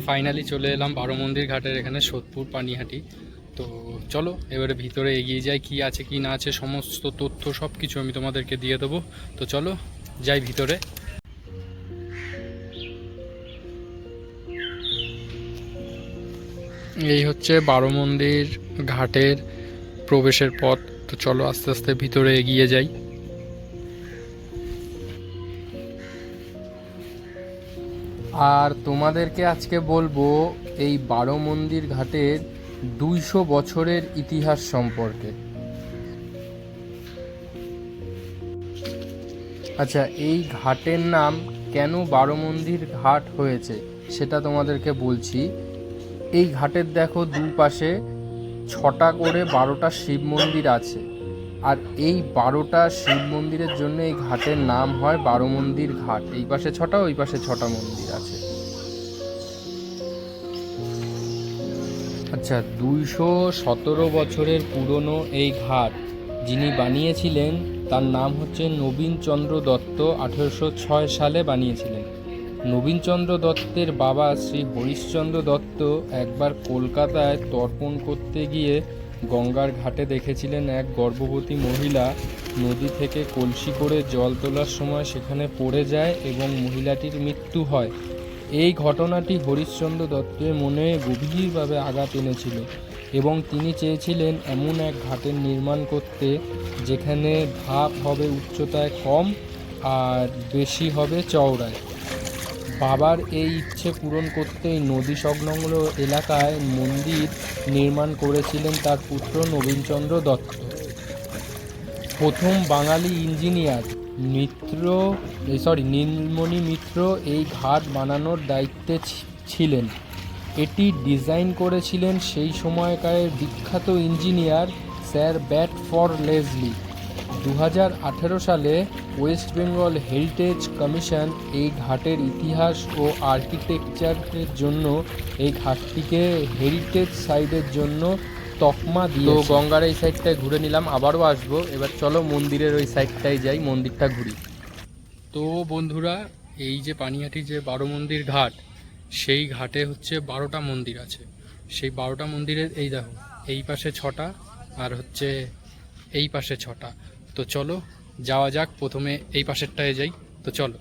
Finally চলে এলাম বারো মন্দির ঘাটের এখানে, সোদপুর পানিহাটি। তো চলো এবারে ভিতরে এগিয়ে যাই, কি আছে কি না আছে সমস্ত তথ্য সব কিছু আমি তোমাদেরকে দিয়ে দেবো। তো চলো যাই ভিতরে। এই হচ্ছে বারো মন্দির ঘাটের প্রবেশের পথ। তো চলো আস্তে আস্তে ভিতরে এগিয়ে যাই। আর তোমাদেরকে আজকে বলবো এই বারো মন্দির ঘাটের 200 বছরের ইতিহাস সম্পর্কে। আচ্ছা, এই ঘাটের নাম কেন বারো মন্দির ঘাট হয়েছে সেটা তোমাদেরকে বলছি। এই ঘাটের দেখো দুপাশে 6টা করে 12টা শিব মন্দির আছে। আর এই 12টা শিব মন্দিরের জন্য এই ঘাটের নাম হয় বারো মন্দির ঘাট। এই পাশে 6টা, ওই পাশে 6টা মন্দির আছে। আচ্ছা, 217 বছরের পুরনো এই ঘাট যিনি বানিয়েছিলেন তার নাম হচ্ছে নবীনচন্দ্র দত্ত। 1806 সালে বানিয়েছিলেন। নবীনচন্দ্র দত্তের বাবা শ্রী হরিশ্চন্দ্র দত্ত একবার কলকাতায় তর্পণ করতে গিয়ে গঙ্গার ঘাটে দেখেছিলেন এক গর্ভবতী মহিলা নদী থেকে কলসি করে জল তোলার সময় সেখানে পড়ে যায় এবং মহিলাটির মৃত্যু হয়। এই ঘটনাটি হরিশ্চন্দ্র দত্তের মনে গভীরভাবে আঘাত এনেছিল এবং তিনি চেয়েছিলেন এমন এক ঘাটের নির্মাণ করতে যেখানে ধাপ হবে উচ্চতায় কম আর বেশি হবে চওড়ায়। বাবার এই ইচ্ছে পূরণ করতেই নদী সংলগ্ন এলাকায় মন্দির নির্মাণ করেছিলেন তার পুত্র নবীনচন্দ্র দত্ত। প্রথম বাঙালি ইঞ্জিনিয়ার নীলমণি মিত্র এই ঘাট বানানোর দায়িত্বে ছিলেন। এটি ডিজাইন করেছিলেন সেই সময়কার বিখ্যাত ইঞ্জিনিয়ার স্যার ব্যাডফোর্ড লেসলি। 2018 সালে ওয়েস্ট বেঙ্গল হেরিটেজ কমিশন এই ঘাটের ইতিহাস ও আর্কিটেকচারের জন্য এই ঘাটটিকে হেরিটেজ সাইটের জন্য তকমা দিয়ে। তো গঙ্গার এই সাইডটায় ঘুরে নিলাম, আবারও আসবো। এবার চলো মন্দিরের ওই সাইডটায় যাই, মন্দিরটা ঘুরি। তো বন্ধুরা, এই যে পানিহাটি যে বারো মন্দির ঘাট, সেই ঘাটে হচ্ছে 12টা মন্দির আছে। সেই 12টা মন্দিরের এই দেখো, এই পাশে 6টা আর হচ্ছে এই পাশে 6টা। তো চলো যাওয়া যাক, প্রথমে এই পাশেরটায় যাই। তো চলো।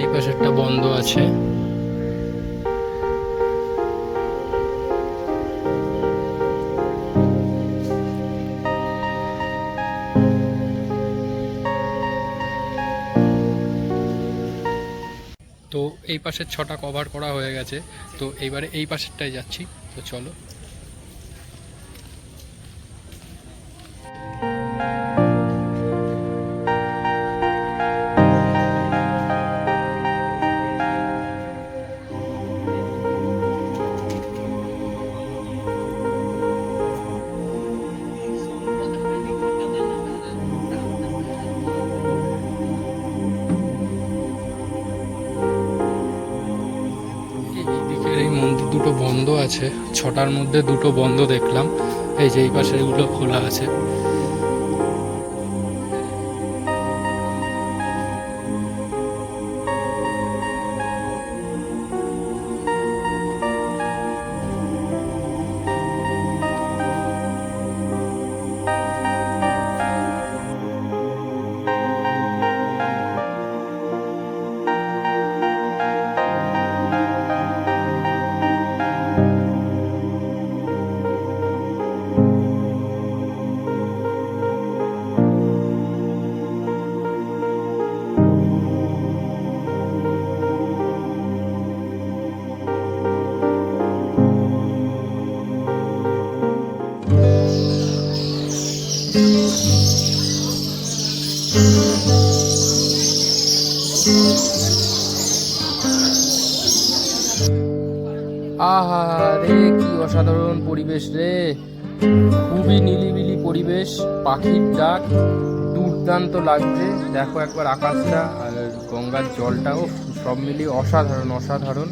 এই পাশেরটা বন্ধ আছে। তো এই পাশের 6টা কভার করা হয়ে গেছে। তো এইবারে এই পাশেরটায় যাচ্ছি। তো চলো। এই মন্দির দুটো বন্ধ আছে, 6টার মধ্যে 2টো বন্ধ দেখলাম। এই যে এই পাশে এগুলো খোলা আছে। আহা রে, কি অসাধারণ পরিবেশ রে, খুবই নিলিবিলি পরিবেশ, পাখির ডাক দুর্দান্ত লাগছে। দেখো একবার আকাশটা আর গঙ্গার জলটাও, সব মিলিয়ে অসাধারণ অসাধারণ।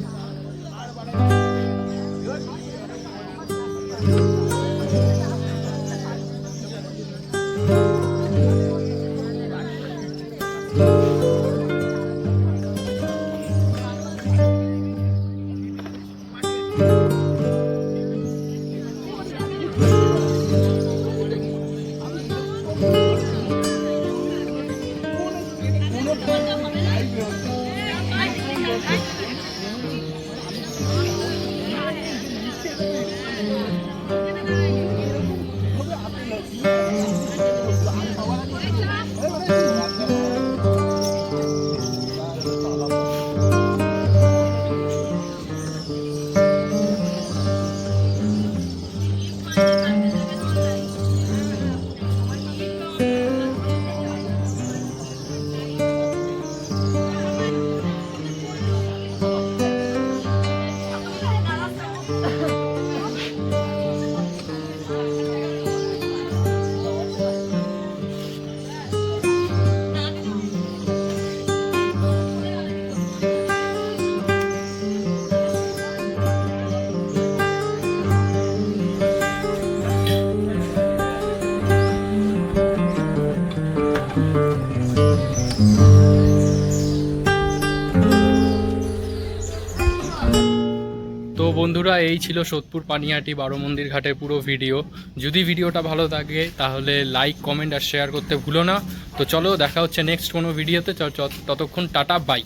তো বন্ধুরা, এই ছিল সোদপুর পানিহাটি 12 মন্দির ঘাটের পুরো ভিডিও। যদি ভিডিওটা ভালো থাকে তাহলে লাইক, কমেন্ট আর শেয়ার করতে ভুলো না। তো চলো, দেখা হচ্ছে নেক্সট কোনো ভিডিওতে। ততক্ষণ টাটা, বাই।